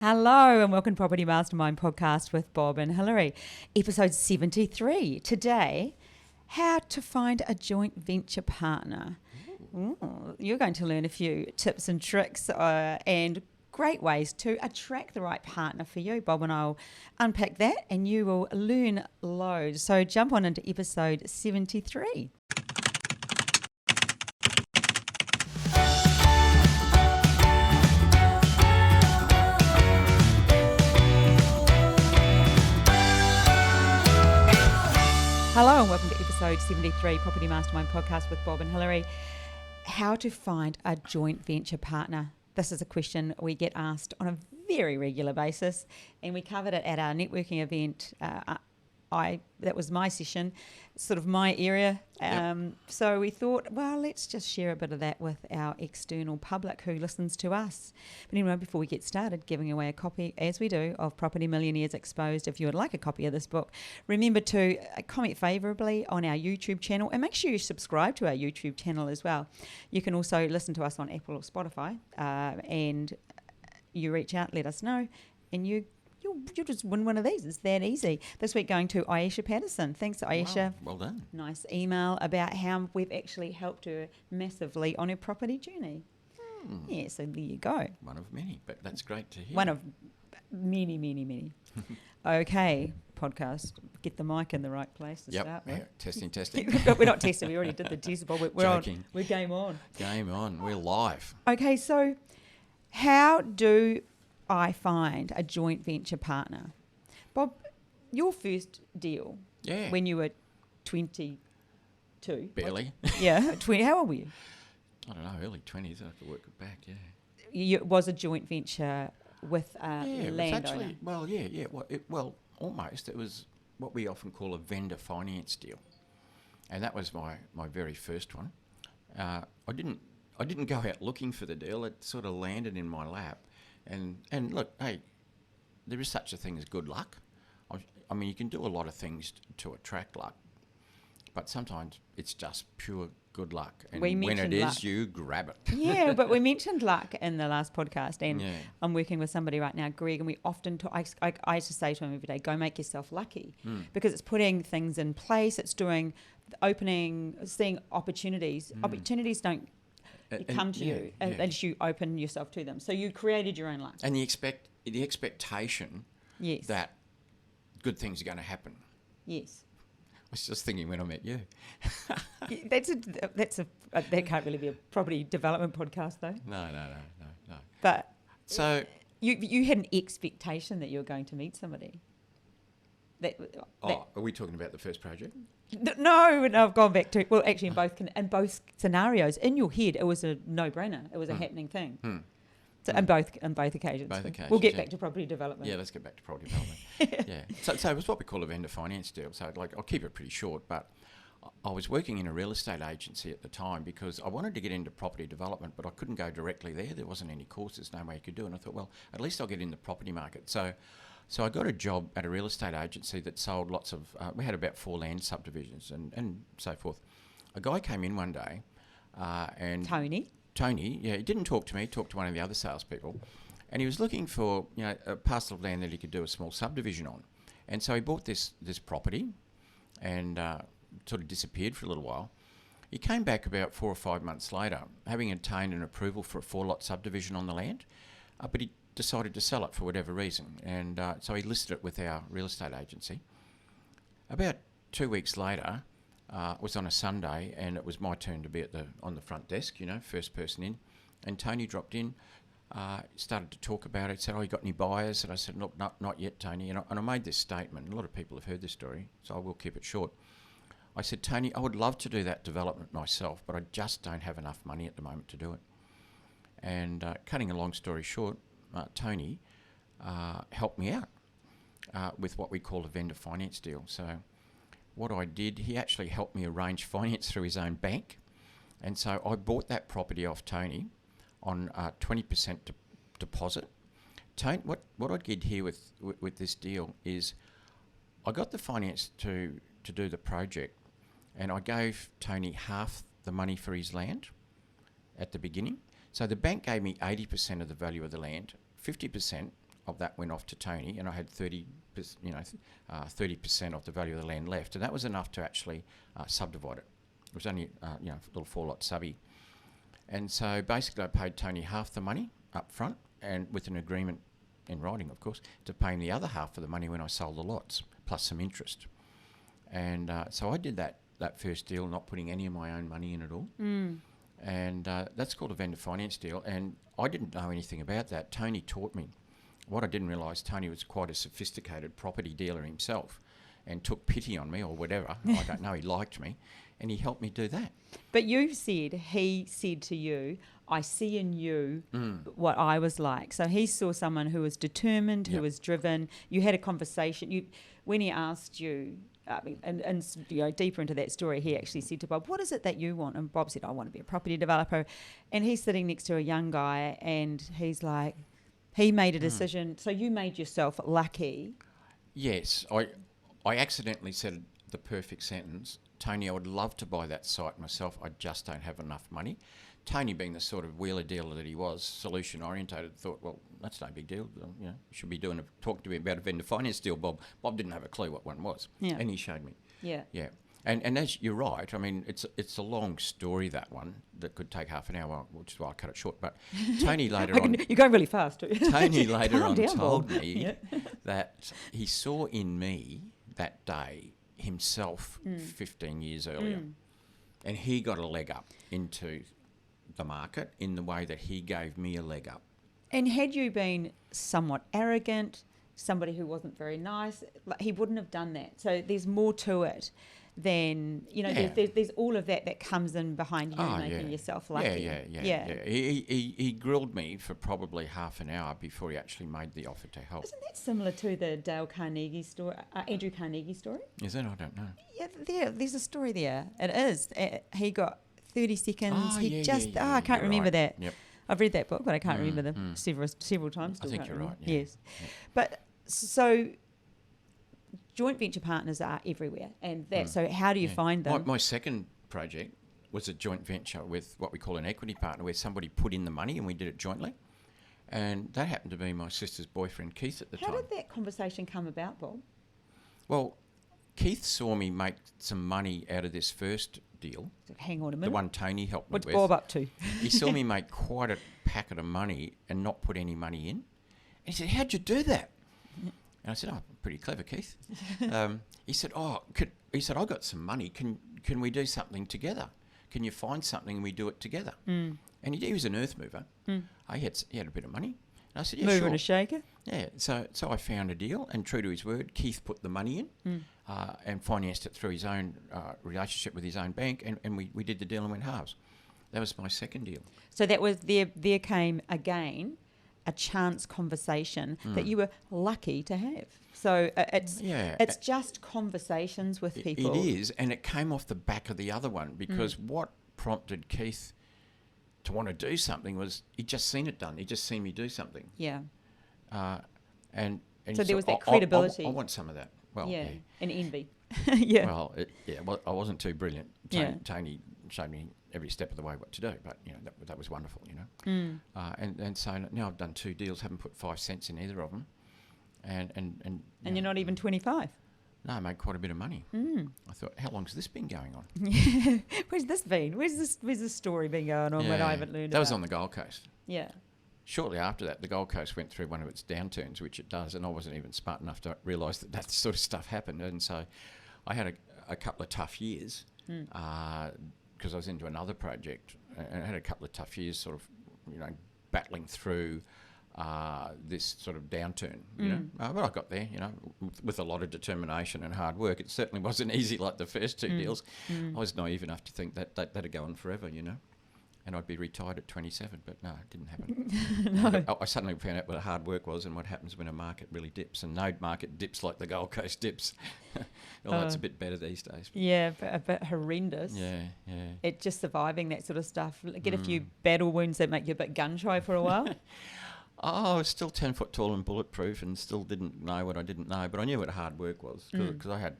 Hello and welcome to Property Mastermind podcast with Bob and Hilary, episode 73. Today, how to find a joint venture partner. Ooh, you're going to learn a few tips and tricks and great ways to attract the right partner for you. Bob and I will unpack that and you will learn loads. So jump on into episode 73. Hello and welcome to episode 73, Property Mastermind podcast with Bob and Hilary. How to find a joint venture partner. This is a question we get asked on a very regular basis, and we covered it at our networking event. That was my session, sort of my area. So we thought, well, let's just share a bit of that with our external public who listens to us. But anyway, before we get started, giving away a copy, as we do, of Property Millionaires Exposed. If you would like a copy of this book, remember to comment favourably on our YouTube channel and make sure you subscribe to our YouTube channel as well. You can also listen to us on Apple or Spotify, and you reach out, let us know, and you'll just win one of these. It's that easy. This week going to Aisha Patterson. Thanks, Aisha. Wow, well done. Nice email about how we've actually helped her massively on her property journey. Yeah, so there you go. One of many, but that's great to hear. One of many, many, many. Okay, podcast. Get the mic in the right place to start with. Yeah, testing. We're not testing. We already did the test, but we're Joking. on. We're game on. Game on. We're live. Okay, so how do I find a joint venture partner? Bob, your first deal, when you were 22. Barely. Yeah, 20. How old were you? I don't know, early 20s. I have to work it back, It was a joint venture with a landowner. Well, almost. It was what we often call a vendor finance deal. And that was my very first one. I didn't go out looking for the deal. It sort of landed in my lap. And look, hey, there is such a thing as good luck. I mean, you can do a lot of things to attract luck, but sometimes it's just pure good luck. And when it is, you grab it. Yeah, but we mentioned luck in the last podcast, and I'm working with somebody right now, Greg, and we often I used to say to him every day, go make yourself lucky, because it's putting things in place, it's doing seeing opportunities. Opportunities don't come to you unless you open yourself to them. So you created your own luck. And the expectation that good things are going to happen. Yes. I was just thinking when I met you. That can't really be a property development podcast though. No. But so you had an expectation that you were going to meet somebody. Are we talking about the first project? No, I've gone back to, well, actually in both scenarios, in your head, it was a no-brainer. It was a happening thing. So on both occasions. Both occasions. We'll get back to property development. Yeah, let's get back to property development. Yeah. So it was what we call a vendor finance deal. So I'll keep it pretty short, but I was working in a real estate agency at the time because I wanted to get into property development, but I couldn't go directly there. There wasn't any courses, no way you could do it. And I thought, well, at least I'll get in the property market. So I got a job at a real estate agency that sold lots of, we had about 4 land subdivisions and so forth. A guy came in one day and... Tony, yeah, he didn't talk to me, he talked to one of the other salespeople, and he was looking for, a parcel of land that he could do a small subdivision on. And so he bought this property and sort of disappeared for a little while. He came back about 4 or 5 months later, having obtained an approval for a 4-lot subdivision on the land, but he decided to sell it for whatever reason, and so he listed it with our real estate agency. About 2 weeks later, it was on a Sunday, and it was my turn to be on the front desk, first person in, and Tony dropped in, started to talk about it, said, "Oh, you got any buyers?" And I said, "Look, not yet, Tony." And I made this statement. A lot of people have heard this story, so I will keep it short. I said, "Tony, I would love to do that development myself, but I just don't have enough money at the moment to do it." And cutting a long story short, Tony helped me out with what we call a vendor finance deal. So what I did, he actually helped me arrange finance through his own bank. And so I bought that property off Tony on 20% deposit. Tony, what I did here with this deal is I got the finance to do the project, and I gave Tony half the money for his land at the beginning. So the bank gave me 80% of the value of the land, 50% of that went off to Tony, and I had 30% of the value of the land left, and that was enough to actually subdivide it. It was only a little 4-lot subby, and so basically I paid Tony half the money up front, and with an agreement in writing, of course, to pay him the other half of the money when I sold the lots, plus some interest. And so I did that first deal, not putting any of my own money in at all. And that's called a vendor finance deal. And I didn't know anything about that. Tony taught me. What I didn't realise, Tony was quite a sophisticated property dealer himself and took pity on me or whatever. I don't know, he liked me. And he helped me do that. But he said to you, I see in you what I was like. So he saw someone who was determined, who was driven. You had a conversation. When he asked you, and deeper into that story, he actually said to Bob, what is it that you want? And Bob said, I want to be a property developer. And he's sitting next to a young guy, and he's like, he made a decision. So you made yourself lucky. Yes. I accidentally said the perfect sentence. Tony, I would love to buy that site myself. I just don't have enough money. Tony, being the sort of wheeler dealer that he was, solution orientated, thought, well, that's no big deal. You should be talking to me about a vendor finance deal, Bob. Bob didn't have a clue what one was, and he showed me. Yeah. And as you're right, I mean, it's a long story, that one, that could take half an hour, which is why I cut it short. But Tony later on... You're going really fast, too. Tony later on told me that he saw in me that day himself 15 years earlier. And he got a leg up into the market in the way that he gave me a leg up. And had you been somewhat arrogant, somebody who wasn't very nice, he wouldn't have done that. So there's more to it than, there's all of that comes in behind you making yourself lucky. Yeah. He grilled me for probably half an hour before he actually made the offer to help. Isn't that similar to the Dale Carnegie story, Andrew Carnegie story? Is it? I don't know. Yeah, there's a story there. It is. He got 30 seconds. I can't remember right. that. Yep. I've read that book, but I can't remember them several times. I think you're right. Yeah. Yes. But so joint venture partners are everywhere. And so how do you find them? My second project was a joint venture with what we call an equity partner, where somebody put in the money and we did it jointly. And that happened to be my sister's boyfriend, Keith, at the time. How did that conversation come about, Bob? Well, Keith saw me make some money out of this first deal. Hang on a minute. The one Tony helped me with. What's Bob up to? He saw me make quite a packet of money and not put any money in. And he said, how'd you do that? And I said, pretty clever, Keith. He said, I got some money. Can we do something together? Can you find something and we do it together? And he was an earth mover. He had a bit of money. And I said, yeah, Mover sure. and a shaker? Yeah, so I found a deal, and true to his word, Keith put the money in and financed it through his own relationship with his own bank, and we did the deal and went halves. That was my second deal. So that was there came again a chance conversation that you were lucky to have. So it's just conversations with people. It is, and it came off the back of the other one, because what prompted Keith to want to do something was he'd just seen it done. He'd just seen me do something. Yeah. And so there was that credibility. I want some of that. Well, and envy. Yeah. Well, I wasn't too brilliant. Tony showed me every step of the way what to do, but that was wonderful. And so now I've done 2 deals, haven't put 5 cents in either of them, and you're not even 25. No, I made quite a bit of money. I thought, how long's this been going on? Where's this been? Where's this story been going on that I haven't learned about? That was on the Gold Coast. Yeah. Shortly after that, the Gold Coast went through one of its downturns, which it does, and I wasn't even smart enough to realise that sort of stuff happened. And so I had a couple of tough years because I was into another project, and I had a couple of tough years sort of, battling through this sort of downturn, but I got there, with a lot of determination and hard work. It certainly wasn't easy like the first 2 deals. I was naive enough to think that'd go on forever, and I'd be retired at 27, but no, it didn't happen. No. I suddenly found out what hard work was and what happens when a market really dips, and no market dips like the Gold Coast dips. Although it's a bit better these days. Yeah, but a bit horrendous. Yeah. It's just surviving that sort of stuff. Get a few battle wounds that make you a bit gun-shy for a while. I was still 10 foot tall and bulletproof, and still didn't know what I didn't know, but I knew what hard work was, because I had,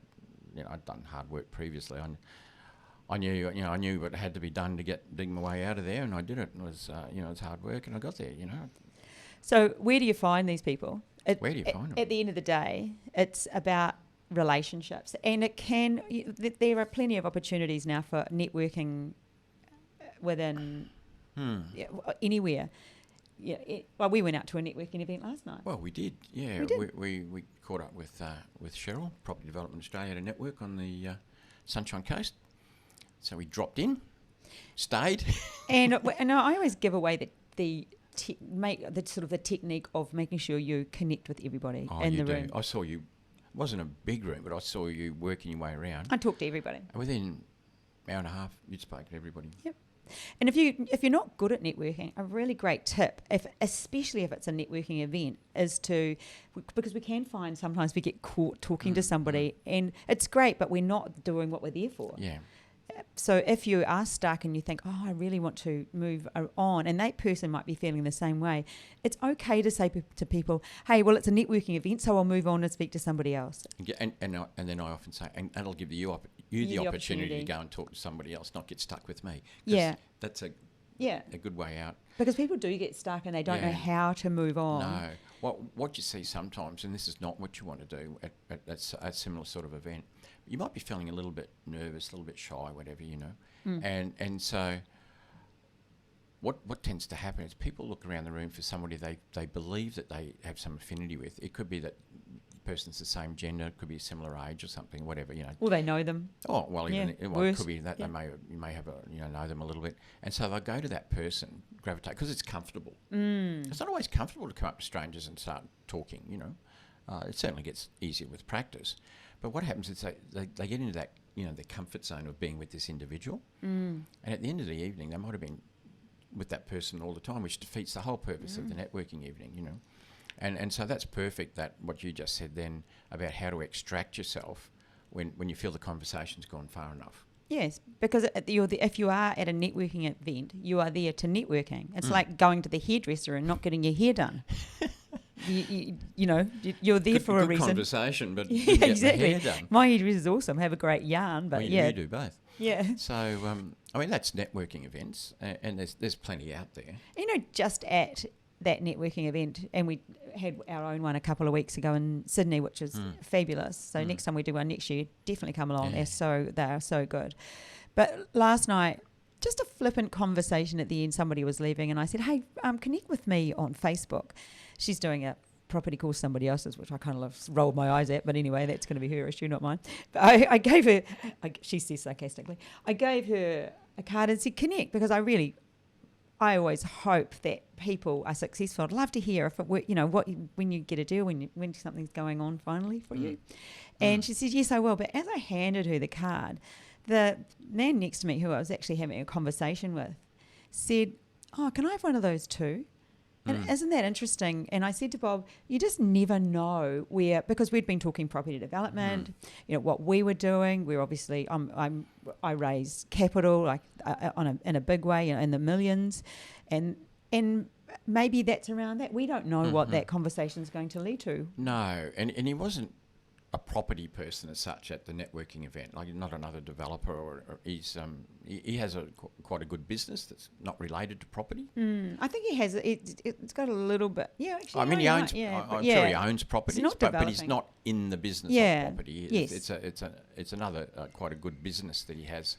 I'd done hard work previously. I knew what had to be done to dig my way out of there, and I did it. It was, it was hard work, and I got there. So where do you find these people? Where do you find them? At the end of the day, it's about relationships, and there are plenty of opportunities now for networking within anywhere. Yeah, well, we went out to a networking event last night. Well, we did. Yeah, We did. we caught up with Cheryl, Property Development Australia, at a network on the Sunshine Coast. So we dropped in, stayed. and I always give away the technique of making sure you connect with everybody in the room. I saw you. It wasn't a big room, but I saw you working your way around. I talked to everybody. And within an hour and a half, you'd spoken to everybody. Yep. And if you're not good at networking, a really great tip, especially if it's a networking event, is because we can find sometimes we get caught talking to somebody, and it's great, but we're not doing what we're there for. Yeah. So if you are stuck and you think, oh, I really want to move on, and that person might be feeling the same way, it's okay to say to people, hey, well, it's a networking event, so I'll move on and speak to somebody else. And then I often say, and that'll give you the opportunity to go and talk to somebody else, not get stuck with me. Yeah. That's a good way out. Because people do get stuck and they don't know how to move on. No. What you see sometimes, and this is not what you want to do at a similar sort of event, you might be feeling a little bit nervous, a little bit shy, whatever, and so what tends to happen is people look around the room for somebody they believe that they have some affinity with. It could be that the person's the same gender, it could be a similar age or something, whatever, Well, they know them. Oh, well, it could be that you may have know them a little bit, and so they'll go to that person, gravitate, because it's comfortable. It's not always comfortable to come up to strangers and start talking, It certainly gets easier with practice. But what happens is they get into that, their comfort zone of being with this individual. And at the end of the evening, they might have been with that person all the time, which defeats the whole purpose of the networking evening, And so that's perfect, that what you just said then about how to extract yourself when you feel the conversation's gone far enough. Yes, because if you are at a networking event, you are there to networking. It's like going to the hairdresser and not getting your hair done. You're there for a reason. Conversation, but yeah, you get exactly. the hair done. My hairdresser's awesome. Have a great yarn, but you do both. Yeah. So that's networking events, and there's plenty out there. Just at that networking event, and we had our own one a couple of weeks ago in Sydney, which is fabulous. So next time we do one next year, definitely come along. Yeah. They are so good. But last night, just a flippant conversation at the end. Somebody was leaving, and I said, "Hey, connect with me on Facebook." She's doing a property course, somebody else's, which I kind of rolled my eyes at. But anyway, that's going to be her issue, not mine. But I gave her, she says sarcastically, I gave her a card and said, "Connect," because I always hope that people are successful. I'd love to hear if it were, when you get a deal, when something's going on finally for you. And she said, "Yes, I will." But as I handed her the card, the man next to me, who I was actually having a conversation with, said, "Oh, can I have one of those too?" And isn't that interesting? And I said to Bob, you just never know because we'd been talking property development, what we were doing. We're obviously, I raised capital in a big way, in the millions, and maybe that's around that. We don't know what that conversation is going to lead to. No, and he wasn't a property person as such at the networking event, like not another developer, or he has quite a good business that's not related to property. I think he has. It's got a little bit. Yeah, actually. I mean, he owns. I'm sure he owns properties, but he's not in the business of property. Yes. It's another quite a good business that he has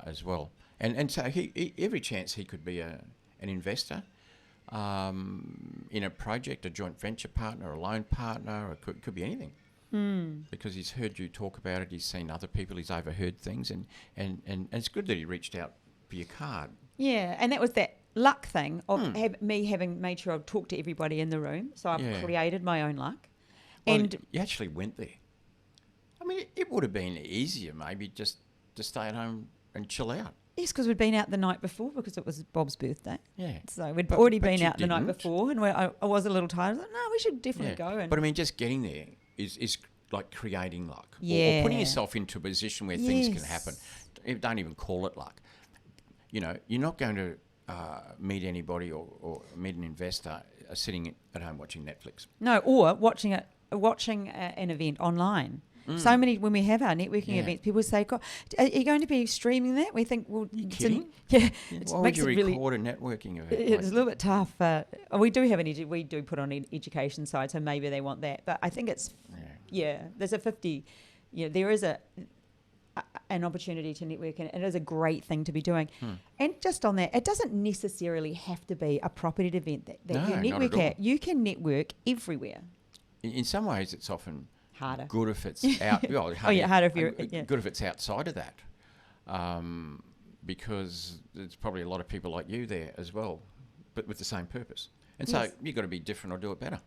as well. And so he every chance he could be an investor in a project, a joint venture partner, a loan partner, or it could be anything. Because he's heard you talk about it, he's seen other people, he's overheard things, and it's good that he reached out for your card. Yeah, and that was that luck thing of me having made sure I've talked to everybody in the room, so I've created my own luck. Well, and you actually went there. I mean, it would have been easier maybe just to stay at home and chill out. Yes, because we'd been out the night before because it was Bob's birthday. Yeah. So we'd already been out the night before, and I was a little tired. I was like, no, we should definitely go. But I mean, just getting there is like creating luck, or putting yourself into a position where things can happen. Don't even call it luck. You're not going to meet anybody or meet an investor sitting at home watching Netflix. No, or watching an event online. So many, when we have our networking Yeah. events, people say, God, are you going to be streaming that? We think, well, You it's kidding? yeah, Why it would makes you it really, record a networking event? it's a little bit tough. We do have we do put on an education side, so maybe they want that. But I think it's, there's a 50, there is an opportunity to network, and it is a great thing to be doing. And just on that, it doesn't necessarily have to be a property event that No, you not network at all. at. You can network everywhere. In some ways, it's often Harder. good if it's out. Well, harder if you're good if it's outside of that, because there's probably a lot of people like you there as well, but with the same purpose. And so you've got to be different or do it better.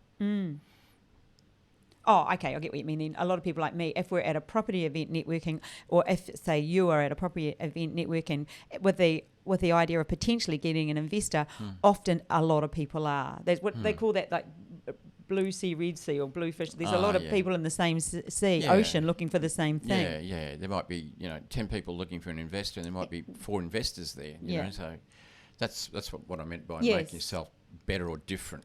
Oh, okay, I get what you mean then. A lot of people like me, if we're at a property event networking, or if, say, you are at a property event networking with the idea of potentially getting an investor, often a lot of people are. There's what they call that, like, blue sea, red sea, or blue fish. There's a lot of people in the same ocean looking for the same thing. Yeah. There might be 10 people looking for an investor, and there might be 4 investors there. You know, so that's what I meant by making yourself better or different.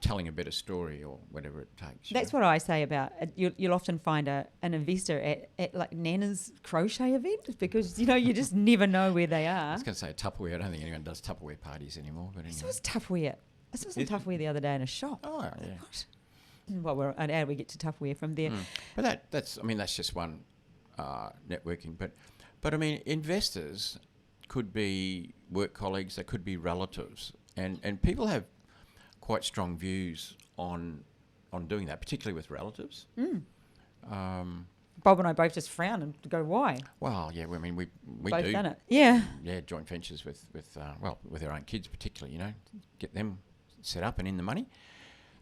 Telling a better story or whatever it takes. That's what I say about it. You'll often find an investor at like Nana's crochet event, because you just never know where they are. I was going to say Tupperware. I don't think anyone does Tupperware parties anymore. But anyway. So it's Tupperware. I saw some Tupperware the other day in a shop. Oh yeah. What? Well, how do we get to Tupperware from there? But that's just one networking. But I mean, investors could be work colleagues. They could be relatives, and people have quite strong views on doing that, particularly with relatives. Bob and I both just frown and go, "Why?" Well, yeah, I mean, we both do done it. Yeah, joint ventures with our own kids, particularly. Get them set up and in the money.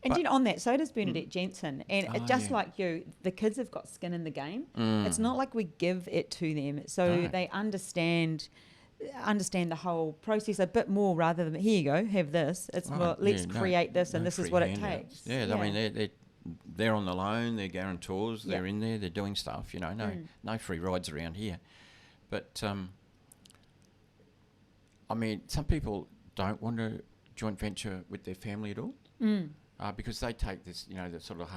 And on that, so does Bernadette Jensen. And just like you, the kids have got skin in the game. It's not like we give it to them, so they understand the whole process a bit more, rather than, here you go, have this. It's let's create this, and this is what it takes. Yeah, I mean, they're on the loan, they're guarantors, they're in there, they're doing stuff. No free rides around here. But I mean, some people don't want to joint venture with their family at all, because they take this, the sort of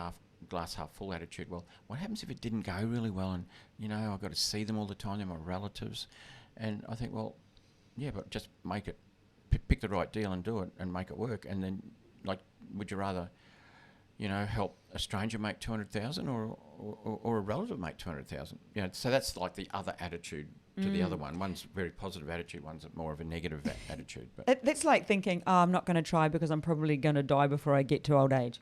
glass half full attitude. Well, what happens if it didn't go really well, and I've got to see them all the time, they're my relatives. And I think, well, yeah, but just make it, pick the right deal and do it and make it work. And then, like, would you rather, help a stranger make 200,000 or a relative make 200,000? So that's like the other attitude to the other one. One's a very positive attitude, one's more of a negative attitude. But that's like thinking, I'm not going to try because I'm probably going to die before I get to old age.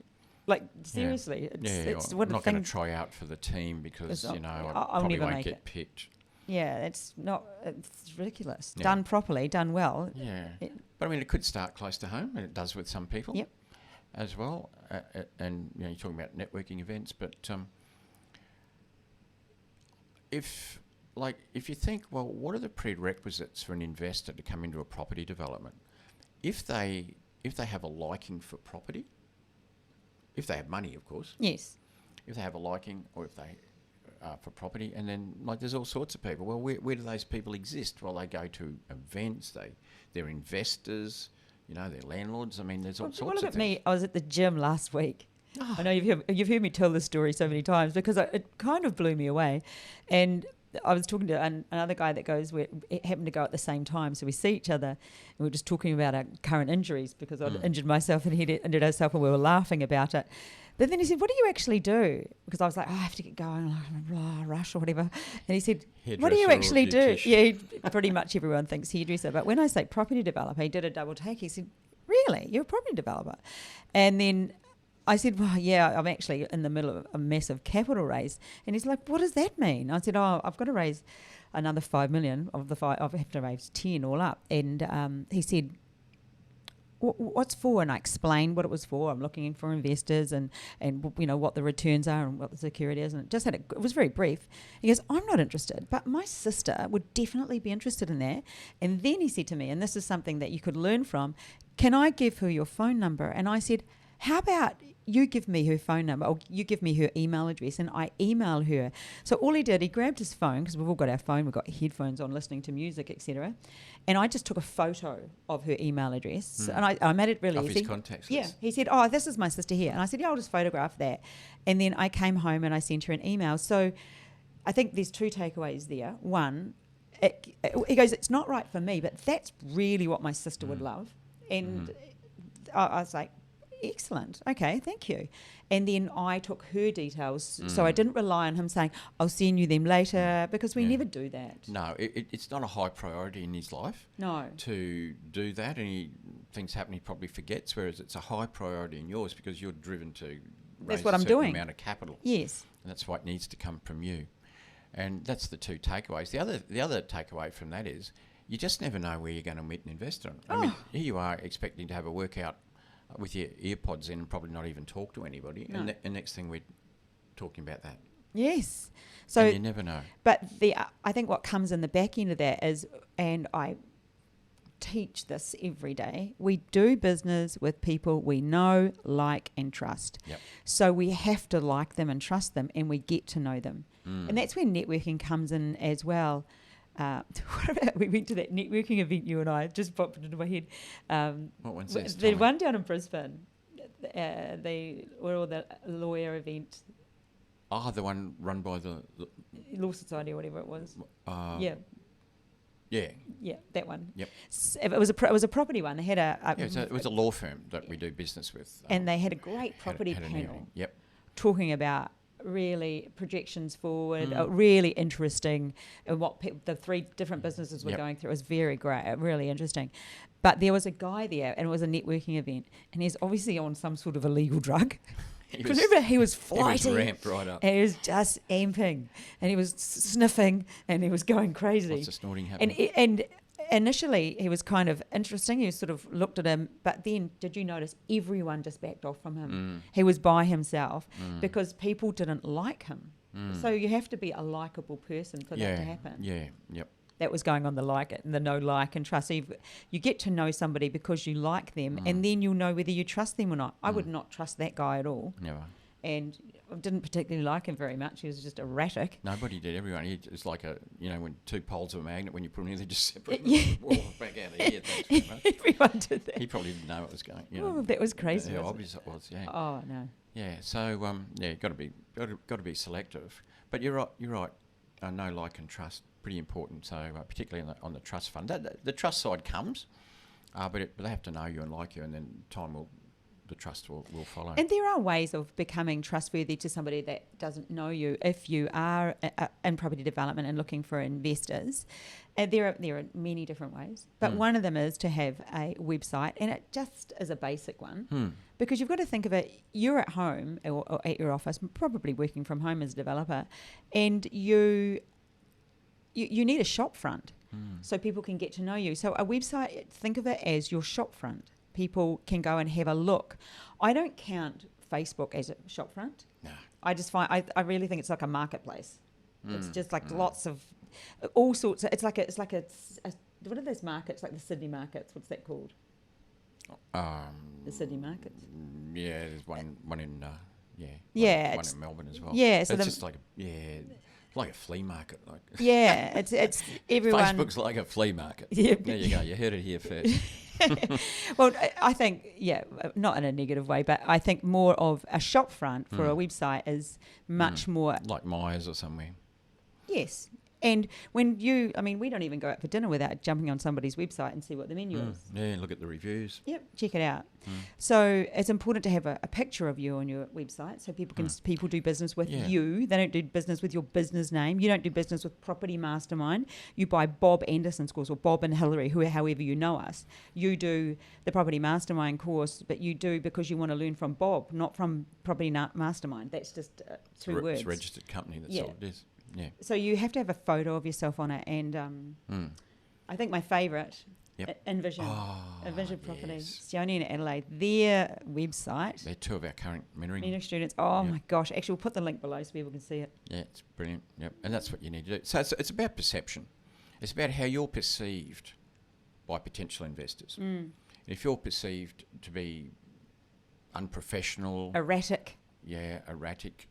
Like, seriously, it's what I'm not going to try out for the team because I probably won't get picked. Yeah, it's ridiculous. Done properly, done well. Yeah. But I mean, it could start close to home, and it does with some people as well. And, you're talking about networking events, but if you think, well, what are the prerequisites for an investor to come into a property development? If they have a liking for property, if they have money, of course. Yes. If they have a liking, or if they for property, and then there's all sorts of people. Well, where do those people exist? Well, they go to events. They're investors. They're landlords. I mean, there's all sorts of things. Look at me. I was at the gym last week. I know you've heard me tell this story so many times, because it kind of blew me away. And I was talking to another guy that goes, we happened to go at the same time, so we see each other, and we were just talking about our current injuries, because I'd injured myself and he'd injured himself, and we were laughing about it. But then he said, "What do you actually do?" Because I was like, I have to get going, blah, rush or whatever. And he said, "What do you actually do?" Yeah, pretty much everyone thinks hairdresser. But when I say property developer, he did a double take. He said, "Really? You're a property developer?" And then I said, "Well, yeah, I'm actually in the middle of a massive capital raise." And he's like, "What does that mean?" I said, "Oh, I've got to raise another 5 million of the 5. I have to raise 10 all up." And he said, "What's for?" And I explained what it was for. I'm looking for investors and what the returns are and what the security is. And it was very brief. He goes, "I'm not interested, but my sister would definitely be interested in that." And then he said to me, and this is something that you could learn from, "Can I give her your phone number?" And I said, "How about you give me her phone number, or you give me her email address, and I email her. So all he did, he grabbed his phone, because we've all got our phone, we've got headphones on, listening to music, etc. And I just took a photo of her email address, and I made it really Of easy. his contacts Yeah, list. he said, "Oh, this is my sister here," and I said, "Yeah, I'll just photograph that." And then I came home and I sent her an email. So I think there's two takeaways there. One, he goes, "It's not right for me, but that's really what my sister would love." And I was like, excellent. Okay, thank you. And then I took her details, so I didn't rely on him saying, "I'll send you them later," because we never do that. No, it's not a high priority in his life. No. To do that, and things happen, he probably forgets. Whereas it's a high priority in yours because you're driven to raise what a I'm certain doing. amount of capital. Yes. And that's why it needs to come from you. And that's the two takeaways. The other takeaway from that is you just never know where you're going to meet an investor. I mean, here you are expecting to have a workout with your earpods in and probably not even talk to anybody. No. And next thing we're talking about that. Yes. So And you never know. But I think what comes in the back end of that is, and I teach this every day, we do business with people we know, like, and trust. Yep. So we have to like them and trust them, and we get to know them. And that's where networking comes in as well. What about, we went to that networking event, you and I, just popped into my head. What one's this? The one down in Brisbane, the lawyer event, Oh, the one run by the Law Society or whatever it was. yeah. Yeah, that one. Yep. It was a property one. They had It was a law firm that we do business with. and they had a great property had an panel evening. Yep. talking about really projections forward, really interesting, and what the three different businesses were Yep. going through. It was very great, really interesting. But there was a guy there, and it was a networking event, and he's obviously on some sort of illegal drug. Because remember, he was flighty. He was ramped right up. And he was just amping, and he was sniffing, and he was going crazy. Lots of snorting happening. And initially, he was kind of interesting. You sort of looked at him, but then did you notice everyone just backed off from him? He was by himself because people didn't like him. So you have to be a likable person for that to happen. Yeah, yep. That was going on the no like and trust. So you get to know somebody because you like them, and then you'll know whether you trust them or not. I would not trust that guy at all. Never. And I didn't particularly like him very much. He was just erratic. Nobody did. Everyone. It's like when two poles of a magnet, when you put them in, they just separate. Yeah. Wall back out of here. Thanks very much. Everyone did that. He probably didn't know what was going. Oh, that was crazy. How wasn't obvious it was. Yeah. it? Oh no. Yeah. So got to be selective. But you're right. You're right. Know, like, and trust, pretty important. So particularly on the trust fund, the trust side comes, but they have to know you and like you, and then the trust will follow. And there are ways of becoming trustworthy to somebody that doesn't know you. If you are in property development and looking for investors, there are many different ways. But one of them is to have a website, and it just is a basic one. Because you've got to think of it, you're at home or at your office, probably working from home as a developer, and you need a shop front so people can get to know you. So a website, think of it as your shop front. People can go and have a look. I don't count Facebook as a shop front. No. I just find I really think it's like a marketplace. It's just like lots of all sorts of, it's like a what are those markets, like the Sydney markets? What's that called? The Sydney markets. Yeah, there's one in one in Melbourne as well. Yeah, so so it's just like like a flea market. Like it's everyone. Facebook's like a flea market. Yeah. There you go. You heard it here first. Well, I think, not in a negative way, but I think more of a shop front for a website is much more. Like Myers or somewhere. Yes. And when we don't even go out for dinner without jumping on somebody's website and see what the menu is. Yeah, look at the reviews. Yep, check it out. So it's important to have a picture of you on your website so people do business with you. They don't do business with your business name. You don't do business with Property Mastermind. You buy Bob Anderson's course or Bob and Hillary, however you know us. You do the Property Mastermind course, but you do because you want to learn from Bob, not from Property Mastermind. That's just two words. It's a registered company, that's all it is. Yeah. So you have to have a photo of yourself on it, and I think my favourite, Envision Property, yes. Sione and Adelaide, their website. They're two of our current mentoring Students. Oh my gosh! Actually, we'll put the link below so people can see it. Yeah, it's brilliant. Yep, and that's what you need to do. So it's about perception. It's about how you're perceived by potential investors. And if you're perceived to be unprofessional. Erratic, Yeah, erratic.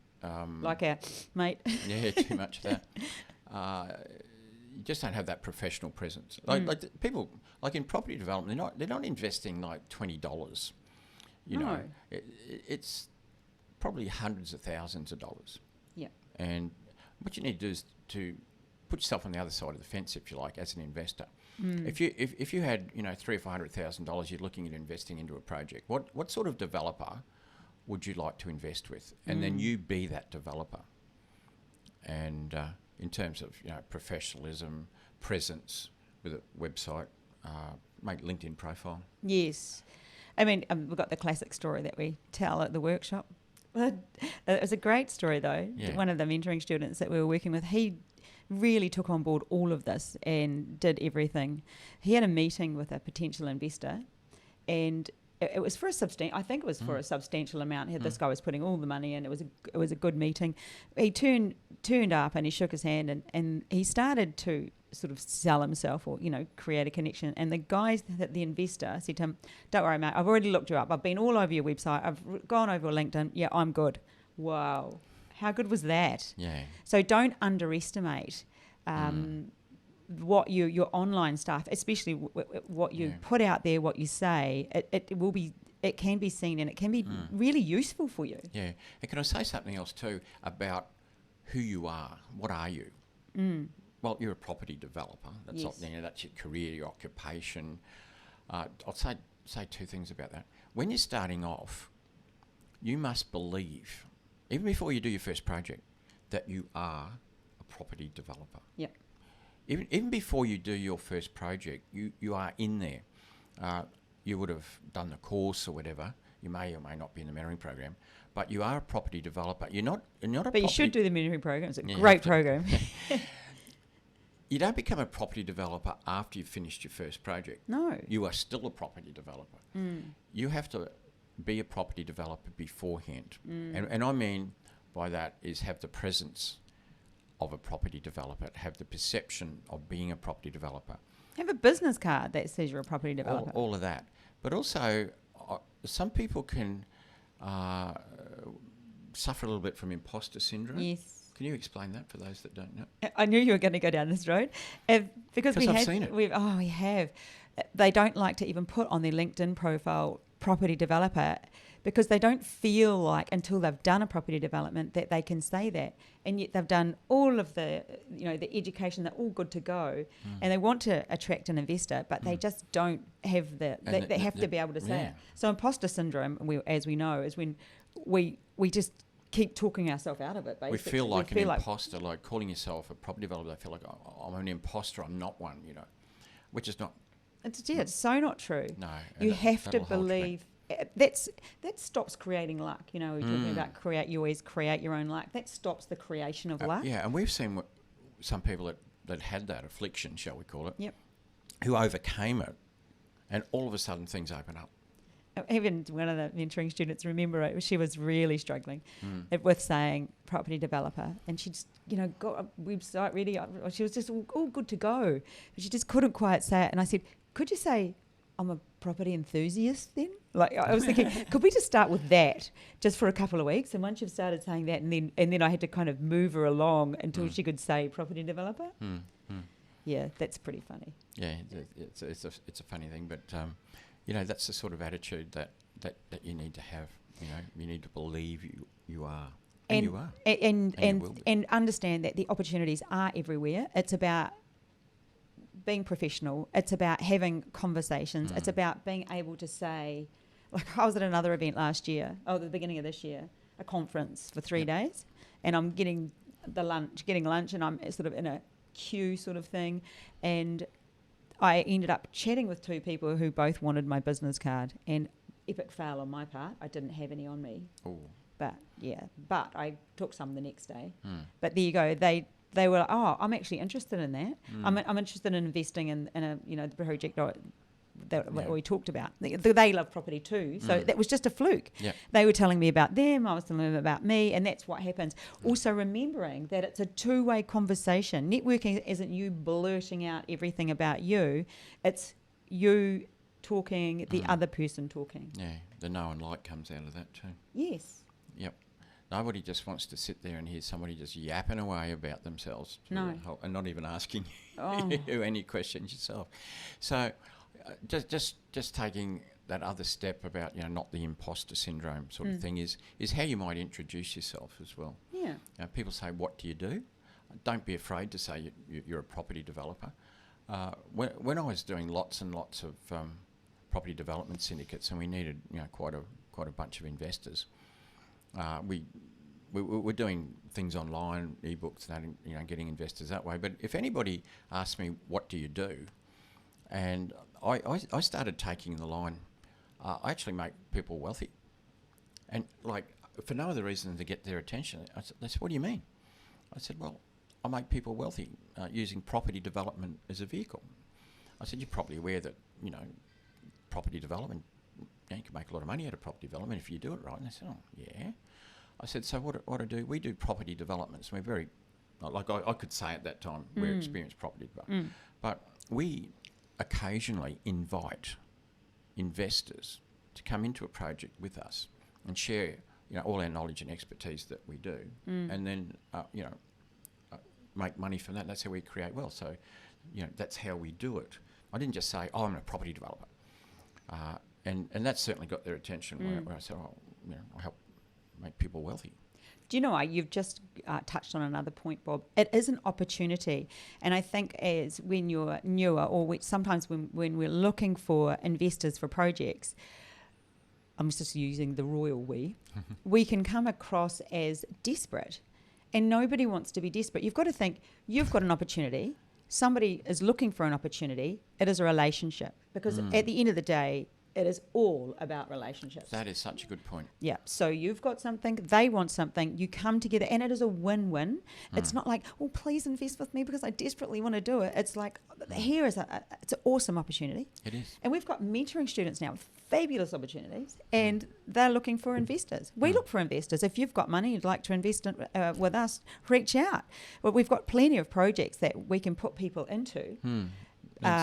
like our mate. Yeah, too much of that. You just don't have that professional presence. Like people, like in property development, they're not investing like $20. You know, it's probably hundreds of thousands of dollars. Yeah. And what you need to do is to put yourself on the other side of the fence, if you like, as an investor. If you had $300,000 or $400,000, you're looking at investing into a project. What sort of developer would you like to invest with? And then you be that developer. And in terms of professionalism, presence with a website, make LinkedIn profile. Yes. I mean, we've got the classic story that we tell at the workshop. It was a great story, though. Yeah. One of the mentoring students that we were working with, he really took on board all of this and did everything. He had a meeting with a potential investor, and it was for a substantial amount. This guy was putting all the money in. It was a good meeting. He turned up and he shook his hand and he started to sort of sell himself or create a connection. And the investor said to him, "Don't worry, mate. I've already looked you up. I've been all over your website. I've gone over LinkedIn. Yeah, I'm good." Wow, how good was that? Yeah. So don't underestimate what your online stuff, especially what you put out there, what you say. It can be seen and it can be really useful for you. Yeah. And can I say something else too about who you are? What are you? Well, you're a property developer. That's Yes. that's your career, your occupation. I'll say two things about that. When you're starting off, you must believe, even before you do your first project, that you are a property developer. Yeah. Even before you do your first project, you are in there. You would have done the course or whatever. You may or may not be in the mentoring program, but you are a property developer. You're not a. But you should do the mentoring program. It's a great program. You don't become a property developer after you've finished your first project. No. You are still a property developer. You have to be a property developer beforehand. And I mean by that is have the presence of a property developer, have the perception of being a property developer. Have a business card that says you're a property developer. All of that. But also, some people can suffer a little bit from imposter syndrome. Yes. Can you explain that for those that don't know? I knew you were going to go down this road. Because I've seen it. We have. They don't like to even put on their LinkedIn profile property developer because they don't feel like until they've done a property development that they can say that. And yet they've done all of the education, they're all good to go. And they want to attract an investor, but they just don't have they have to be able to say it. So imposter syndrome, as we know, is when we just keep talking ourselves out of it, basically. We feel like an imposter, like calling yourself a property developer. They feel like, I'm an imposter, I'm not one, which is not. It's so not true. No. You have to believe. That stops creating luck. We're talking about you always create your own luck. That stops the creation of luck. Yeah, and we've seen some people that had that affliction, shall we call it, Yep. who overcame it, and all of a sudden things open up. Even one of the mentoring students, remember, she was really struggling with saying property developer, and she just, got a website ready. She was just all good to go, but she just couldn't quite say it. And I said, "Could you say I'm a property enthusiast then?" Like I was thinking, could we just start with that just for a couple of weeks? And once you've started saying that, and then I had to kind of move her along until she could say property developer. Yeah, that's pretty funny. Yeah, it's a funny thing, but that's the sort of attitude that you need to have. You need to believe you are, and you are, and understand that the opportunities are everywhere. It's about being professional. It's about having conversations. It's about being able to say, like I was at another event last year, the beginning of this year, a conference for 3 days, and I'm getting lunch, and I'm sort of in a queue sort of thing, and I ended up chatting with two people who both wanted my business card, and epic fail on my part. I didn't have any on me. Ooh. But I took some the next day. But there you go. They were like, I'm actually interested in that. I'm interested in investing in a the project that we talked about. They love property too, so that was just a fluke. Yeah. They were telling me about them, I was telling them about me, and that's what happens. Also remembering that it's a two-way conversation. Networking isn't you blurting out everything about you, it's you talking, the other person talking. Yeah, the know and like comes out of that too. Yes. Yep. Nobody just wants to sit there and hear somebody just yapping away about themselves. No. And not even asking Oh. you any questions yourself. So just taking that other step about, not the imposter syndrome sort of thing is how you might introduce yourself as well. Yeah. People say, what do you do? Don't be afraid to say you're a property developer. When I was doing lots and lots of property development syndicates, and we needed quite a bunch of investors, we were doing things online, ebooks, and getting investors that way. But if anybody asked me, what do you do? And I started taking the line, I actually make people wealthy. And for no other reason than to get their attention. They said, what do you mean? I said, well, I make people wealthy using property development as a vehicle. I said, you're probably aware that, property development, you can make a lot of money out of property development if you do it right. And they said, oh, yeah. I said, so what I do, we do property developments. We're very, I could say at that time, we're experienced property developers. But we occasionally invite investors to come into a project with us and share, all our knowledge and expertise that we do, and then, make money from that. That's how we create wealth. So, that's how we do it. I didn't just say, oh, I'm a property developer. And that's certainly got their attention where I said, oh, I help make people wealthy. Do you know what? You've just touched on another point, Bob. It is an opportunity. And I think as when you're newer or sometimes when we're looking for investors for projects, I'm just using the royal we can come across as desperate. And nobody wants to be desperate. You've got to think, you've got an opportunity. Somebody is looking for an opportunity. It is a relationship. Because at the end of the day, it is all about relationships. That is such a good point. Yeah. So you've got something, they want something, you come together, and it is a win-win. It's not like, oh, please invest with me because I desperately want to do it. It's like, here is it's an awesome opportunity. It is. And we've got mentoring students now with fabulous opportunities, and they're looking for investors. We look for investors. If you've got money, you'd like to invest with us, reach out. Well, we've got plenty of projects that we can put people into.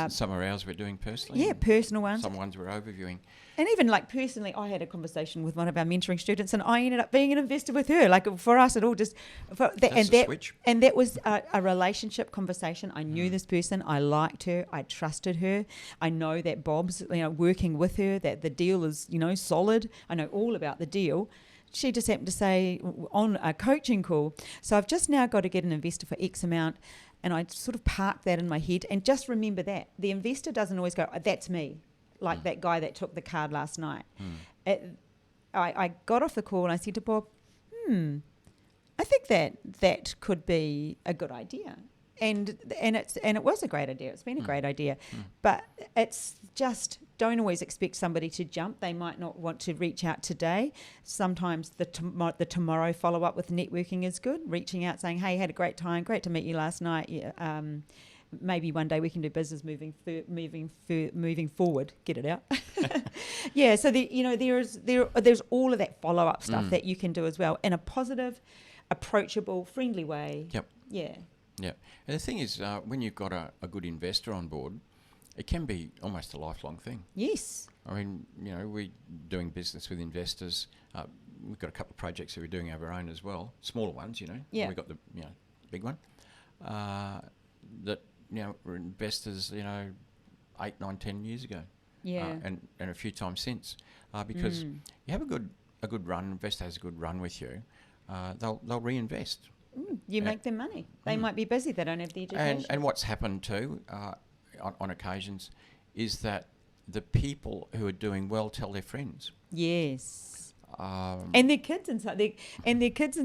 Some of ours we're doing personally. Yeah, personal ones. Some ones we're overviewing. And even personally, I had a conversation with one of our mentoring students, and I ended up being an investor with her. For us, it all just Switch. And that was a relationship conversation. I knew this person, I liked her, I trusted her. I know that Bob's working with her, that the deal is solid. I know all about the deal. She just happened to say on a coaching call, so I've just now got to get an investor for X amount. And I sort of parked that in my head, and just remember that the investor doesn't always go, that's me, like that guy that took the card last night. I got off the call and I said to Bob, I think that could be a good idea. And it was a great idea. It's been a great idea. But it's just, don't always expect somebody to jump. They might not want to reach out today. Sometimes the tomorrow follow-up with networking is good. Reaching out saying, hey, had a great time. Great to meet you last night. Yeah, maybe one day we can do business moving forward. Get it out? Yeah, so there's all of that follow-up stuff that you can do as well in a positive, approachable, friendly way. Yep. Yeah. Yeah. And the thing is, when you've got a good investor on board, it can be almost a lifelong thing. Yes. I mean, we're doing business with investors. We've got a couple of projects that we're doing of our own as well, smaller ones, Yeah. We've got the big one. That were investors, 8, 9, 10 years ago. Yeah. And a few times since, because you have a good run. Investor has a good run with you. They'll reinvest. You make them money. They might be busy. They don't have the education. And what's happened too, on occasions, is that the people who are doing well tell their friends. Yes. And their kids in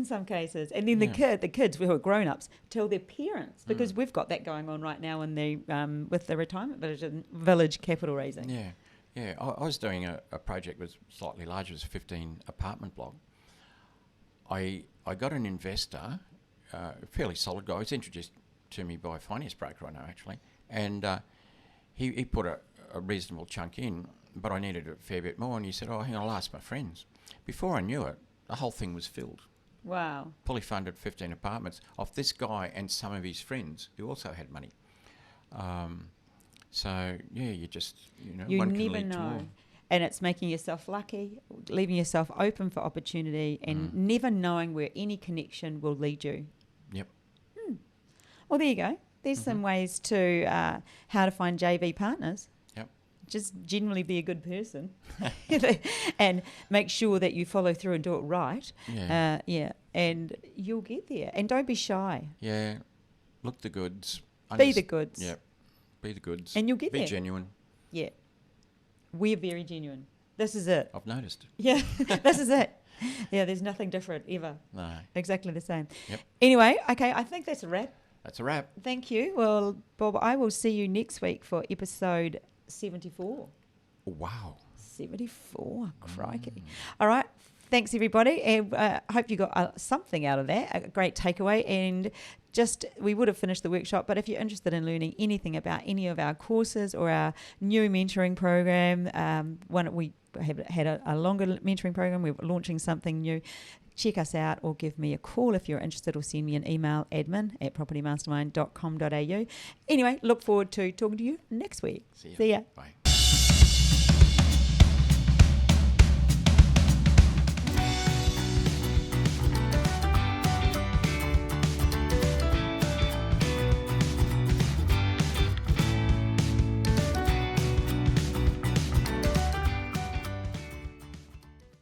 some cases, and then the kids who are grown-ups tell their parents, because we've got that going on right now in the with the retirement village capital raising. Yeah. I was doing a project that was slightly larger. It was a 15 apartment block. I got an investor, a fairly solid guy. He was introduced to me by a finance broker I know actually, and he put a reasonable chunk in, but I needed a fair bit more, and he said, oh, hang on, I'll ask my friends. Before I knew it, the whole thing was filled. Wow. Fully funded 15 apartments of this guy and some of his friends who also had money. So, yeah, you just, You one can never lead to know. more. And it's making yourself lucky, leaving yourself open for opportunity, and never knowing where any connection will lead you. Yep. Well, there you go. There's some ways to how to find JV partners. Yep. Just generally be a good person and make sure that you follow through and do it right. Yeah. And you'll get there. And don't be shy. Yeah. Look the goods. Be the goods. Yep. Be the goods. And you'll get there. Be genuine. Yeah. We're very genuine. This is it. I've noticed. Yeah, this is it. Yeah, there's nothing different ever. No. Exactly the same. Yep. Anyway, okay, I think that's a wrap. That's a wrap. Thank you. Well, Bob, I will see you next week for episode 74. Wow. 74, crikey. All right, thanks everybody, and I hope you got something out of that, a great takeaway. And we would have finished the workshop, but if you're interested in learning anything about any of our courses or our new mentoring program, we have had a longer mentoring program, we're launching something new. Check us out or give me a call if you're interested, or send me an email, admin@propertymastermind.com.au. Anyway, look forward to talking to you next week. See ya. See ya. Bye.